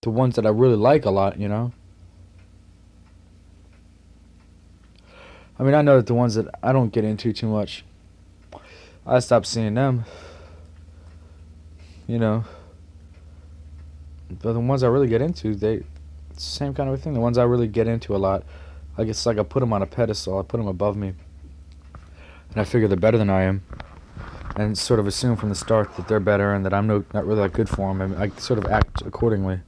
the ones that I really like a lot, you know. I mean, I know that the ones that I don't get into too much, I stopped seeing them, you know. But the ones I really get into, it's the same kind of thing. The ones I really get into a lot, I guess like I put them on a pedestal. I put them above me, and I figure they're better than I am, and sort of assume from the start that they're better and that I'm not really that good for them. And I sort of act accordingly.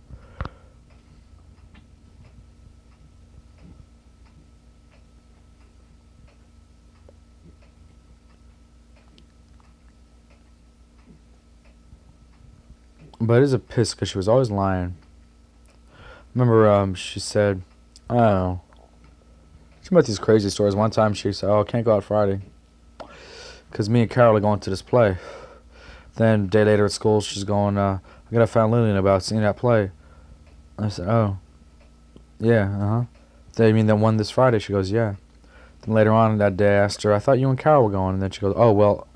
But it is a piss because she was always lying. Remember, she said, I don't know. She about these crazy stories. One time she said, "Oh, I can't go out Friday because me and Carol are going to this play." Then a day later at school, she's going, "I gotta find Lillian about seeing that play." I said, "Oh, yeah, uh huh." They mean the one this Friday? She goes, "Yeah." Then later on that day, I asked her, "I thought you and Carol were going," and then she goes, "Oh well,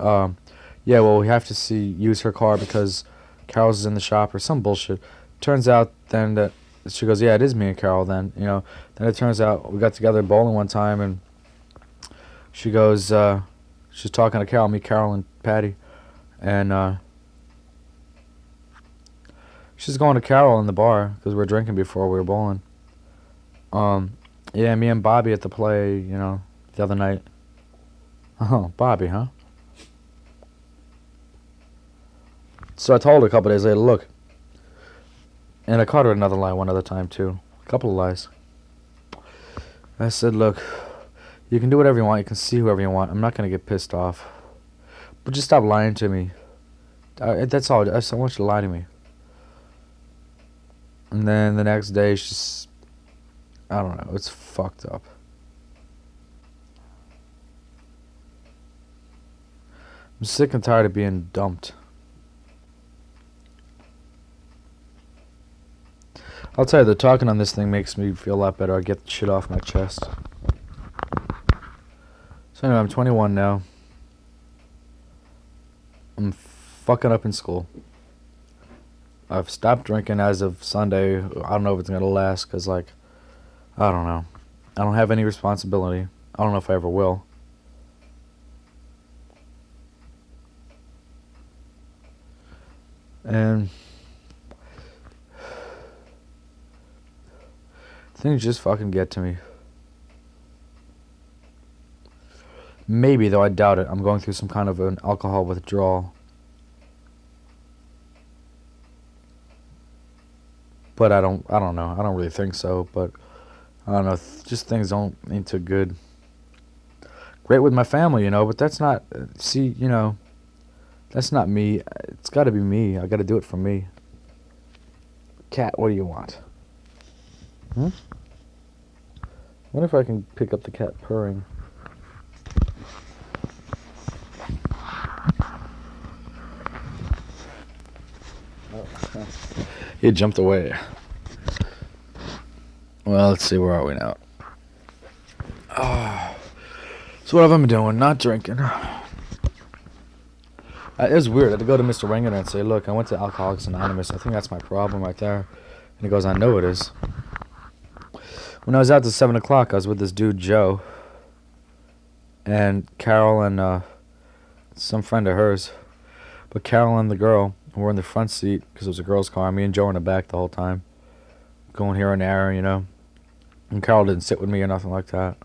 yeah, well we have to use her car because Carol's is in the shop or some bullshit." Turns out then that she goes, "Yeah, it is me and Carol." Then then it turns out we got together bowling one time, and she goes, she's talking to Carol, me, Carol, and Patty, and she's going to Carol in the bar because we were drinking before we were bowling. Yeah, me and Bobby at the play, the other night. Oh, Bobby, huh? So I told her a couple days later, look, and I caught her another lie one other time too, a couple of lies. I said, look, you can do whatever you want, you can see whoever you want. I'm not gonna get pissed off, but just stop lying to me. That's all. I just want you to lie to me. And then the next day, she's, I don't know, it's fucked up. I'm sick and tired of being dumped. I'll tell you, the talking on this thing makes me feel a lot better. I get the shit off my chest. So anyway, I'm 21 now. I'm fucking up in school. I've stopped drinking as of Sunday. I don't know if it's gonna last, cause I don't know. I don't have any responsibility. I don't know if I ever will. And things just fucking get to me. Maybe, though I doubt it, I'm going through some kind of an alcohol withdrawal. But I don't know. I don't really think so, but I don't know. Just things don't ain't too good. Great with my family, but that's not, see, that's not me. It's got to be me. I got to do it for me. Cat, what do you want? Hmm? What if I can pick up the cat purring? Oh. He jumped away. Well, let's see, where are we now? Oh. So what have I been doing? Not drinking. It was weird. I had to go to Mr. Wenger and say, look, I went to Alcoholics Anonymous. I think that's my problem right there. And he goes, I know it is. When I was out to 7 o'clock, I was with this dude, Joe. And Carol and some friend of hers. But Carol and the girl were in the front seat because it was a girl's car. Me and Joe were in the back the whole time. Going here and there, And Carol didn't sit with me or nothing like that.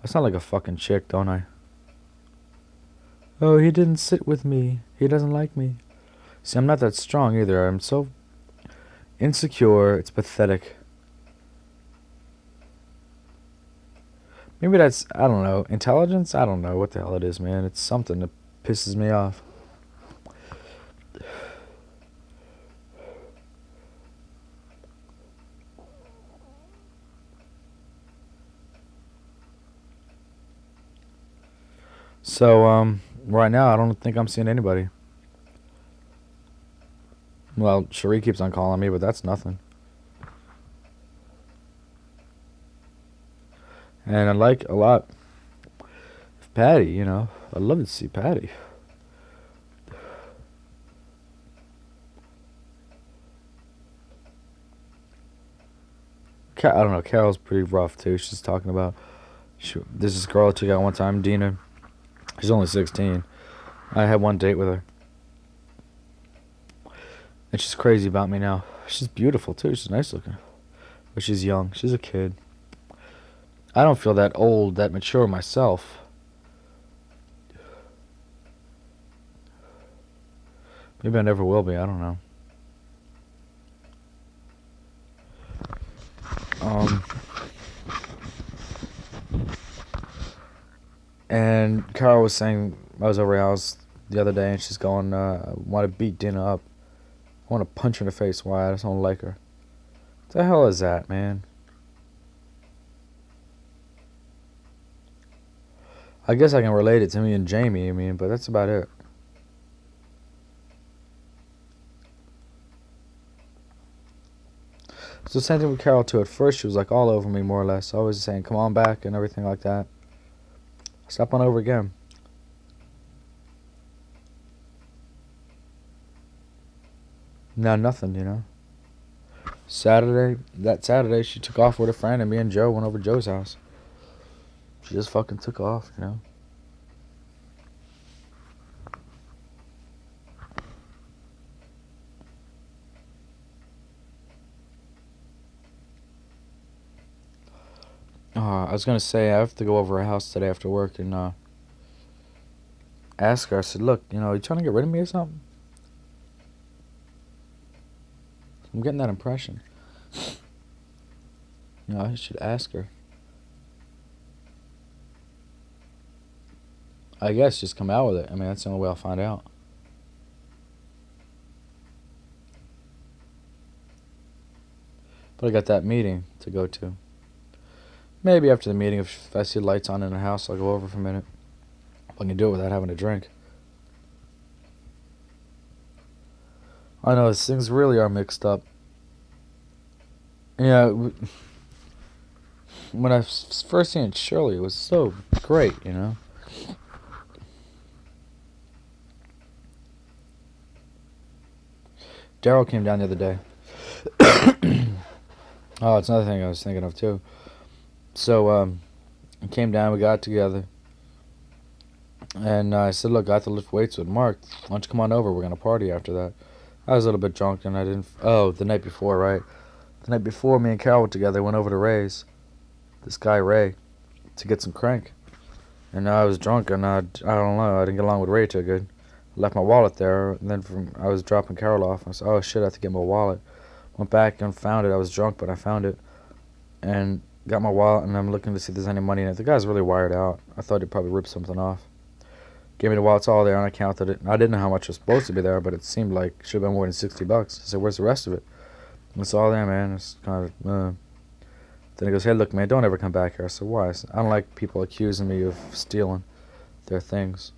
I sound like a fucking chick, don't I? Oh, he didn't sit with me. He doesn't like me. See, I'm not that strong either. I'm so insecure. It's pathetic. Maybe that's, I don't know, intelligence? I don't know what the hell it is, man. It's something that pisses me off. So, right now, I don't think I'm seeing anybody. Well, Cherie keeps on calling me, but that's nothing. And I like a lot of Patty, I'd love to see Patty. I don't know. Carol's pretty rough too. She's talking about there's this girl I took out one time, Dina. She's only 16. I had one date with her, and she's crazy about me now. She's beautiful too. She's nice looking, but she's young. She's a kid. I don't feel that old, that mature myself. Maybe I never will be. I don't know. And Carol was saying, I was over her house the other day, and she's going, I want to beat Dina up. I want to punch her in the face. Why? I just don't like her. What the hell is that, man? I guess I can relate it to me and Jamie, but that's about it. So same thing with Carol too. At first she was like all over me more or less, always saying come on back and everything like that. Stop on over again. Now nothing, That Saturday she took off with a friend and me and Joe went over to Joe's house. She just fucking took off, I was gonna say I have to go over her house today after work and ask her. I said, look, you trying to get rid of me or something? I'm getting that impression. I should ask her. I guess just come out with it. That's the only way I'll find out. But I got that meeting to go to. Maybe after the meeting, if I see lights on in the house, I'll go over for a minute. If I can do it without having a drink. I know, things really are mixed up. Yeah, when I first seen Shirley, it was so great, Daryl came down the other day. Oh, it's another thing I was thinking of too. So, he came down, we got together. And I said, look, I have to lift weights with Mark. Why don't you come on over? We're going to party after that. I was a little bit drunk and I didn't... Oh, the night before, right? The night before, me and Carol were together, went over to Ray's. This guy, Ray, to get some crank. And I was drunk and I don't know, I didn't get along with Ray too good. I left my wallet there, and then I was dropping Carol off. I said, oh shit, I have to get my wallet. Went back and found it. I was drunk, but I found it. And got my wallet, and I'm looking to see if there's any money in it. The guy's really wired out. I thought he'd probably rip something off. Gave me the wallet, it's all there, and I counted it. I didn't know how much was supposed to be there, but it seemed like it should have been more than $60. I said, where's the rest of it? It's all there, man. It's kind of, Then he goes, hey, look, man, don't ever come back here. I said, why? I said, I don't like people accusing me of stealing their things.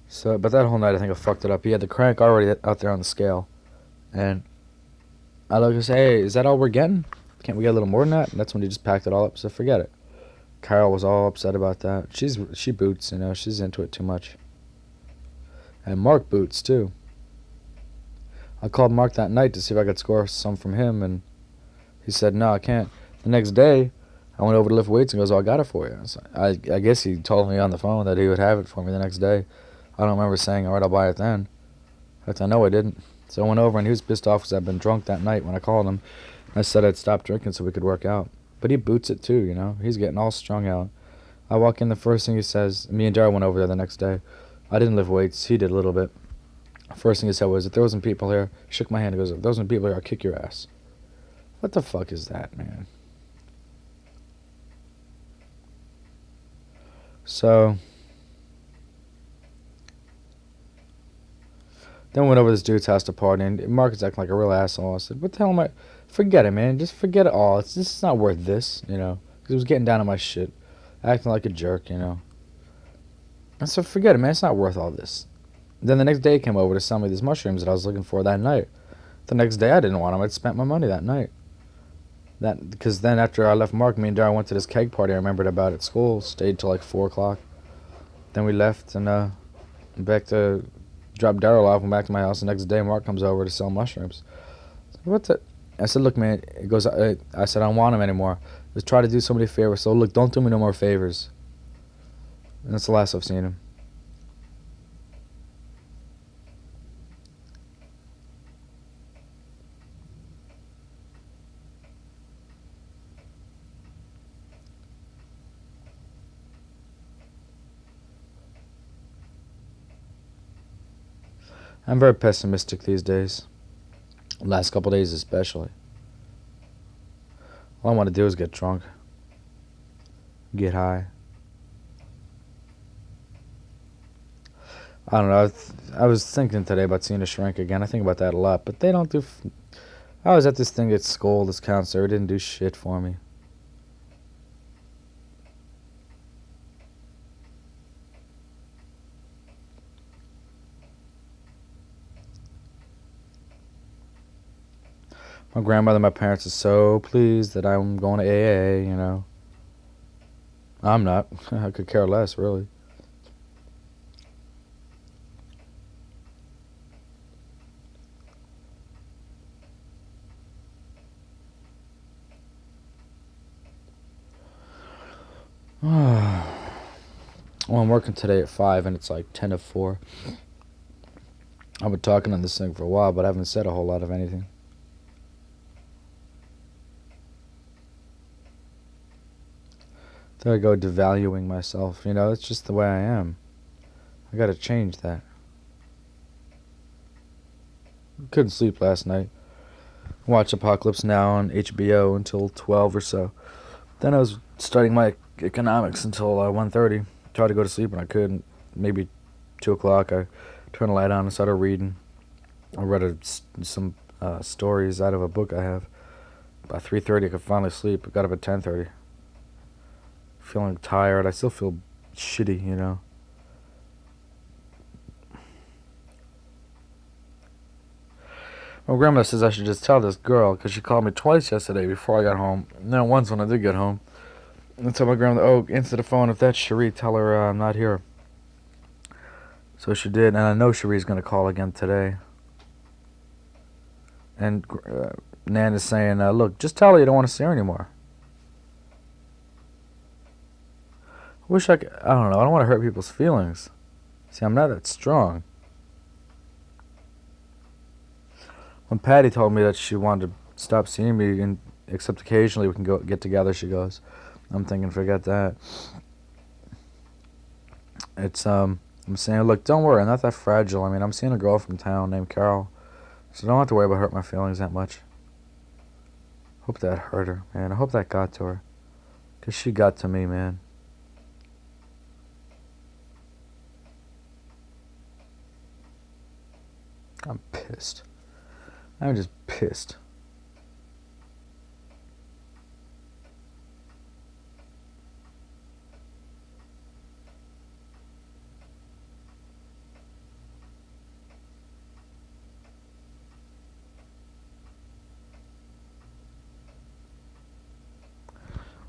So, but that whole night, I think I fucked it up. He had the crank already out there on the scale. And I look and say, hey, is that all we're getting? Can't we get a little more than that? And that's when he just packed it all up. So forget it. Carol was all upset about that. She boots, she's into it too much. And Mark boots too. I called Mark that night to see if I could score some from him, and he said, no, I can't. The next day, I went over to lift weights and goes, oh, I got it for you. So I guess he told me on the phone that he would have it for me the next day. I don't remember saying, all right, I'll buy it then. In fact, I know I didn't. So I went over, and he was pissed off because I'd been drunk that night when I called him. I said I'd stop drinking so we could work out. But he boots it too, He's getting all strung out. I walk in, the first thing he says, me and Jared went over there the next day. I didn't lift weights. He did a little bit. First thing he said was, if there wasn't people here, shook my hand and goes, if there wasn't people here, I'll kick your ass. What the fuck is that, man? So, then we went over to this dude's house to party, and Mark is acting like a real asshole. I said, what the hell am I... Forget it, man. Just forget it all. This is not worth this, Because it was getting down on my shit. Acting like a jerk, I said, forget it, man. It's not worth all this. Then the next day he came over to sell me these mushrooms that I was looking for that night. The next day I didn't want them. I'd spent my money that night. Because then after I left Mark, me and Darryl went to this keg party I remembered about at school. Stayed till like 4 o'clock. Then we left and back to... Dropped Darryl off, went back to my house. The next day Mark comes over to sell mushrooms. What the... I said, look, man. It goes. I said, I don't want him anymore. Just try to do somebody a favor. So look, don't do me no more favors. And that's the last I've seen him. I'm very pessimistic these days. Last couple days especially. All I want to do is get drunk. Get high. I don't know. I was thinking today about seeing a shrink again. I think about that a lot. But they don't do... I was at this thing at school, this counselor. It didn't do shit for me. My grandmother and my parents are so pleased that I'm going to AA, you know. I'm not. I could care less, really. Well, I'm working today at 5 and it's like 10 to 4. I've been talking on this thing for a while, but I haven't said a whole lot of anything. There I go, devaluing myself. You know, it's just the way I am. I gotta change that. Couldn't sleep last night. Watched Apocalypse Now on HBO until 12 or so. Then I was studying my economics until 1:30. Tried to go to sleep and I couldn't. Maybe 2 o'clock. I turned the light on and started reading. I read some stories out of a book I have. By 3:30 I could finally sleep. I got up at 10:30. Feeling tired. I still feel shitty, you know. My grandma says I should just tell this girl because she called me twice yesterday before I got home. And then once when I did get home. And tell my grandma, oh, answer the phone. If that's Cherie, tell her I'm not here. So she did, and I know Cherie's going to call again today. And Nan is saying, look, just tell her you don't want to see her anymore. I wish I could, I don't know, I don't want to hurt people's feelings. See, I'm not that strong. When Patty told me that she wanted to stop seeing me, and except occasionally we can go get together, she goes, I'm thinking, forget that. It's, I'm saying, look, don't worry, I'm not that fragile. I mean, I'm seeing a girl from town named Carol, so don't have to worry about hurting my feelings that much. Hope that hurt her, man. I hope that got to her. Because she got to me, man. I'm pissed. I'm just pissed.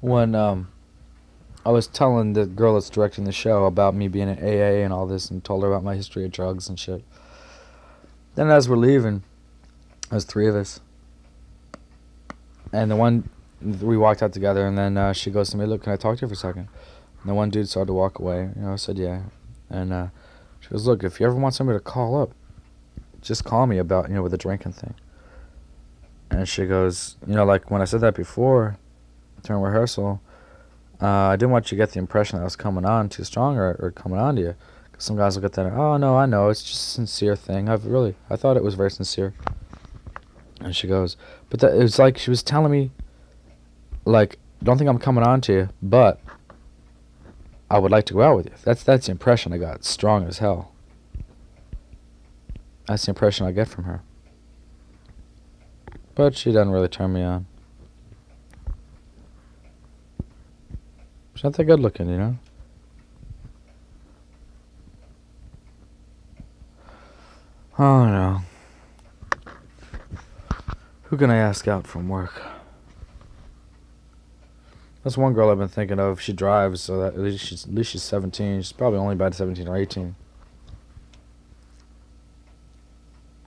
When I was telling the girl that's directing the show about me being in AA and all this, and told her about my history of drugs and shit. Then as we're leaving, there's 3 of us, and we walked out together, and then she goes to me, look, can I talk to you for a second? And the one dude started to walk away. You know, I said, yeah. And she goes, look, if you ever want somebody to call up, just call me about, you know, with the drinking thing. And she goes, you know, like when I said that before, during rehearsal, I didn't want you to get the impression that I was coming on too strong or coming on to you. Because some guys will get that, oh, no, I know, it's just a sincere thing. I thought it was very sincere. And she goes, but it was like she was telling me, like, don't think I'm coming on to you, but I would like to go out with you. That's the impression I got, strong as hell. That's the impression I get from her. But she doesn't really turn me on. She's not that good looking, you know? Oh, no. Who can I ask out from work? That's one girl I've been thinking of. She drives, so that at least she's 17. She's probably only about 17 or 18.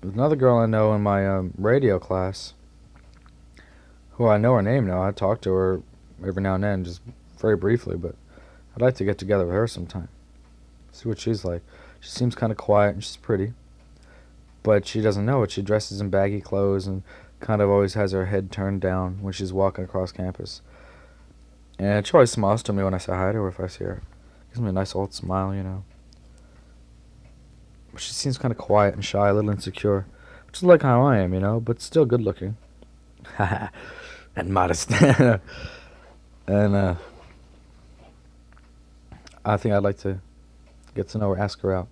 There's another girl I know in my radio class. Well, I know her name now. I talk to her every now and then, just very briefly, but I'd like to get together with her sometime. See what she's like. She seems kind of quiet and she's pretty, but she doesn't know it. She dresses in baggy clothes and kind of always has her head turned down when she's walking across campus. And she always smiles to me when I say hi to her if I see her. Gives me a nice old smile, you know. But she seems kind of quiet and shy, a little insecure, which is like how I am, you know, but still good looking. And modest. And I think I'd like to get to know her, ask her out.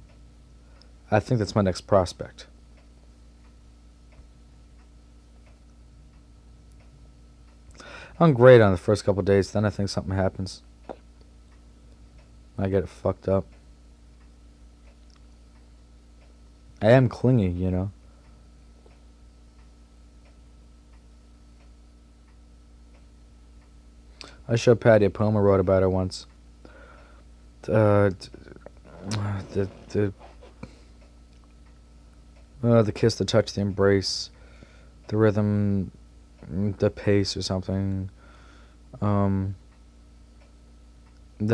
I think that's my next prospect. I'm great on the first couple days, then I think something happens. I get it fucked up. I am clingy, you know. I showed Patty a poem I wrote about her once. The kiss, the touch, the embrace, the rhythm, the pace or something. That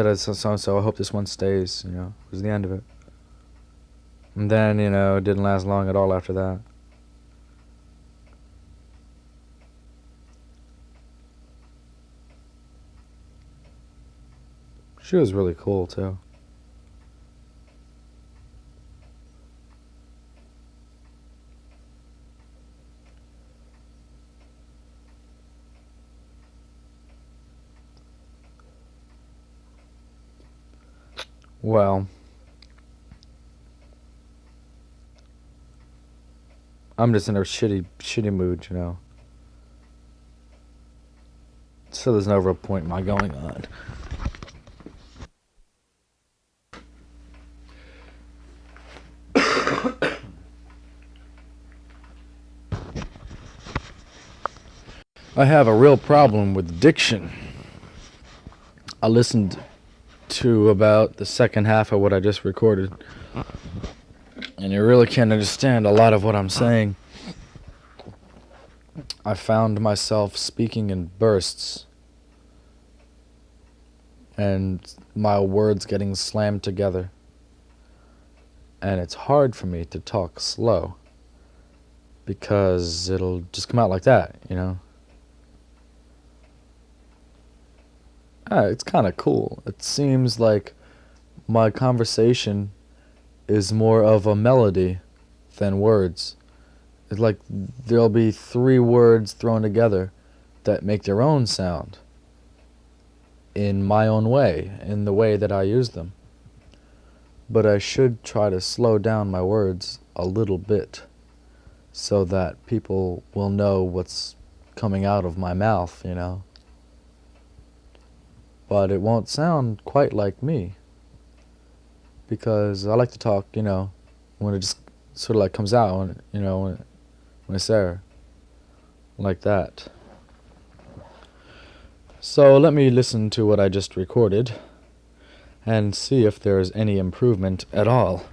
is so I hope this one stays, you know, was the end of it. And then, you know, it didn't last long at all after that. She was really cool, too. Well, I'm just in a shitty mood, you know. So there's no real point in my going on. I have a real problem with diction. I listened to about the second half of what I just recorded, and you really can't understand a lot of what I'm saying. I found myself speaking in bursts, and my words getting slammed together, and it's hard for me to talk slow, because it'll just come out like that, you know. It's kind of cool. It seems like my conversation is more of a melody than words. It's like there'll be 3 words thrown together that make their own sound in my own way, in the way that I use them. But I should try to slow down my words a little bit so that people will know what's coming out of my mouth, you know. But it won't sound quite like me, because I like to talk, you know, when it just sort of like comes out, when, you know, when it's there, like that. So let me listen to what I just recorded and see if there's any improvement at all.